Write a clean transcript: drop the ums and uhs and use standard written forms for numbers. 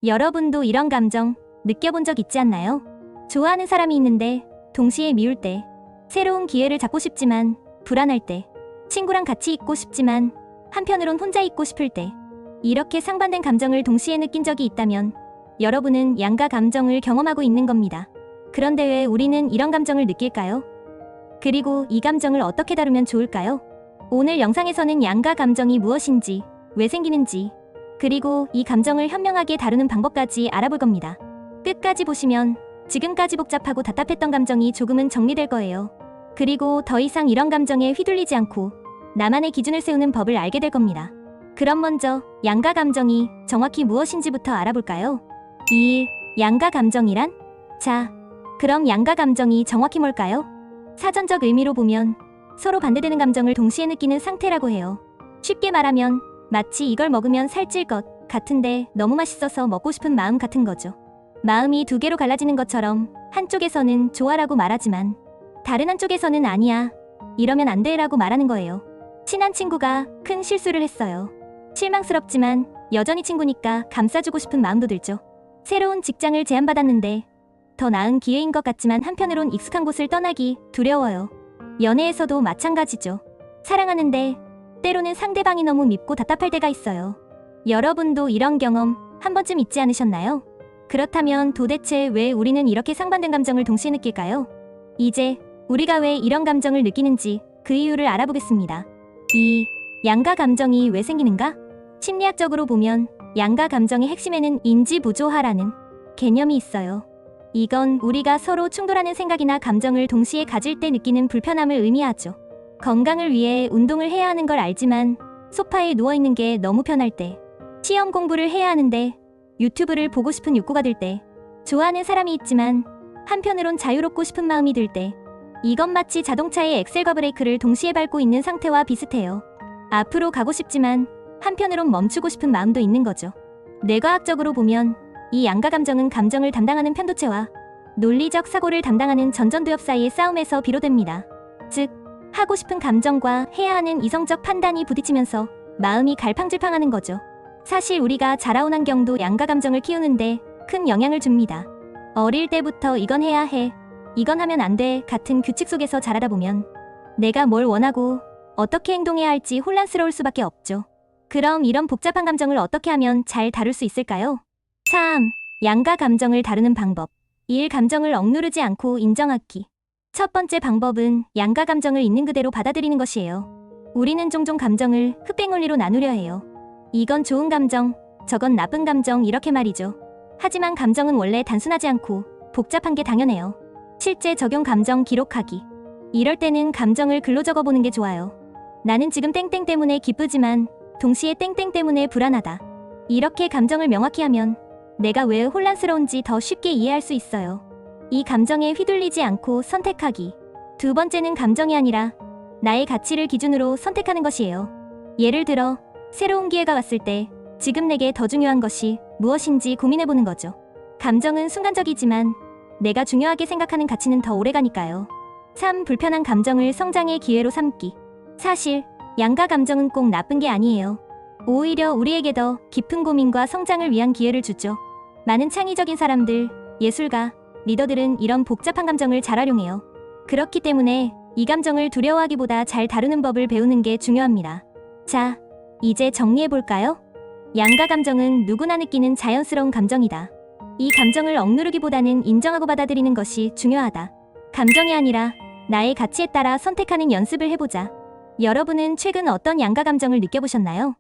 여러분도 이런 감정 느껴본 적 있지 않나요? 좋아하는 사람이 있는데 동시에 미울 때, 새로운 기회를 잡고 싶지만 불안할 때, 친구랑 같이 있고 싶지만 한편으론 혼자 있고 싶을 때, 이렇게 상반된 감정을 동시에 느낀 적이 있다면 여러분은 양가 감정을 경험하고 있는 겁니다. 그런데 왜 우리는 이런 감정을 느낄까요? 그리고 이 감정을 어떻게 다루면 좋을까요? 오늘 영상에서는 양가 감정이 무엇인지, 왜 생기는지, 그리고 이 감정을 현명하게 다루는 방법까지 알아볼 겁니다. 끝까지 보시면 지금까지 복잡하고 답답했던 감정이 조금은 정리될 거예요. 그리고 더 이상 이런 감정에 휘둘리지 않고 나만의 기준을 세우는 법을 알게 될 겁니다. 그럼 먼저 양가 감정이 정확히 무엇인지부터 알아볼까요? 2. 양가 감정이란? 자, 그럼 양가 감정이 정확히 뭘까요? 사전적 의미로 보면 서로 반대되는 감정을 동시에 느끼는 상태라고 해요. 쉽게 말하면 마치 이걸 먹으면 살찔 것 같은데 너무 맛있어서 먹고 싶은 마음 같은 거죠. 마음이 두 개로 갈라지는 것처럼 한쪽에서는 좋아라고 말하지만 다른 한쪽에서는 아니야, 이러면 안 돼라고 말하는 거예요. 친한 친구가 큰 실수를 했어요. 실망스럽지만 여전히 친구니까 감싸주고 싶은 마음도 들죠. 새로운 직장을 제안받았는데 더 나은 기회인 것 같지만 한편으론 익숙한 곳을 떠나기 두려워요. 연애에서도 마찬가지죠. 사랑하는데 때로는 상대방이 너무 밉고 답답할 때가 있어요. 여러분도 이런 경험 한 번쯤 있지 않으셨나요? 그렇다면 도대체 왜 우리는 이렇게 상반된 감정을 동시에 느낄까요? 이제 우리가 왜 이런 감정을 느끼는지 그 이유를 알아보겠습니다. 2. 양가 감정이 왜 생기는가? 심리학적으로 보면 양가 감정의 핵심에는 인지부조화라는 개념이 있어요. 이건 우리가 서로 충돌하는 생각이나 감정을 동시에 가질 때 느끼는 불편함을 의미하죠. 건강을 위해 운동을 해야 하는 걸 알지만 소파에 누워있는 게 너무 편할 때, 시험 공부를 해야 하는데 유튜브를 보고 싶은 욕구가 들 때, 좋아하는 사람이 있지만 한편으론 자유롭고 싶은 마음이 들 때, 이건 마치 자동차의 엑셀과 브레이크를 동시에 밟고 있는 상태와 비슷해요. 앞으로 가고 싶지만 한편으론 멈추고 싶은 마음도 있는 거죠. 뇌과학적으로 보면 이 양가 감정은 감정을 담당하는 편도체와 논리적 사고를 담당하는 전전두엽 사이의 싸움에서 비롯됩니다. 즉, 하고 싶은 감정과 해야 하는 이성적 판단이 부딪히면서 마음이 갈팡질팡하는 거죠. 사실 우리가 자라온 환경도 양가 감정을 키우는데 큰 영향을 줍니다. 어릴 때부터 이건 해야 해, 이건 하면 안 돼 같은 규칙 속에서 자라다 보면 내가 뭘 원하고 어떻게 행동해야 할지 혼란스러울 수밖에 없죠. 그럼 이런 복잡한 감정을 어떻게 하면 잘 다룰 수 있을까요? 3. 양가 감정을 다루는 방법. 1. 감정을 억누르지 않고 인정하기. 첫 번째 방법은 양가 감정을 있는 그대로 받아들이는 것이에요. 우리는 종종 감정을 흑백논리로 나누려 해요. 이건 좋은 감정, 저건 나쁜 감정, 이렇게 말이죠. 하지만 감정은 원래 단순하지 않고 복잡한 게 당연해요. 실제 적용 감정 기록하기. 이럴 때는 감정을 글로 적어보는 게 좋아요. 나는 지금 땡땡 때문에 기쁘지만 동시에 땡땡 때문에 불안하다. 이렇게 감정을 명확히 하면 내가 왜 혼란스러운지 더 쉽게 이해할 수 있어요. 이 감정에 휘둘리지 않고 선택하기. 두 번째는 감정이 아니라 나의 가치를 기준으로 선택하는 것이에요. 예를 들어 새로운 기회가 왔을 때 지금 내게 더 중요한 것이 무엇인지 고민해보는 거죠. 감정은 순간적이지만 내가 중요하게 생각하는 가치는 더 오래가니까요. 3. 불편한 감정을 성장의 기회로 삼기. 사실 양가 감정은 꼭 나쁜 게 아니에요. 오히려 우리에게 더 깊은 고민과 성장을 위한 기회를 주죠. 많은 창의적인 사람들, 예술가, 리더들은 이런 복잡한 감정을 잘 활용해요. 그렇기 때문에 이 감정을 두려워하기보다 잘 다루는 법을 배우는 게 중요합니다. 자, 이제 정리해볼까요? 양가 감정은 누구나 느끼는 자연스러운 감정이다. 이 감정을 억누르기보다는 인정하고 받아들이는 것이 중요하다. 감정이 아니라 나의 가치에 따라 선택하는 연습을 해보자. 여러분은 최근 어떤 양가 감정을 느껴보셨나요?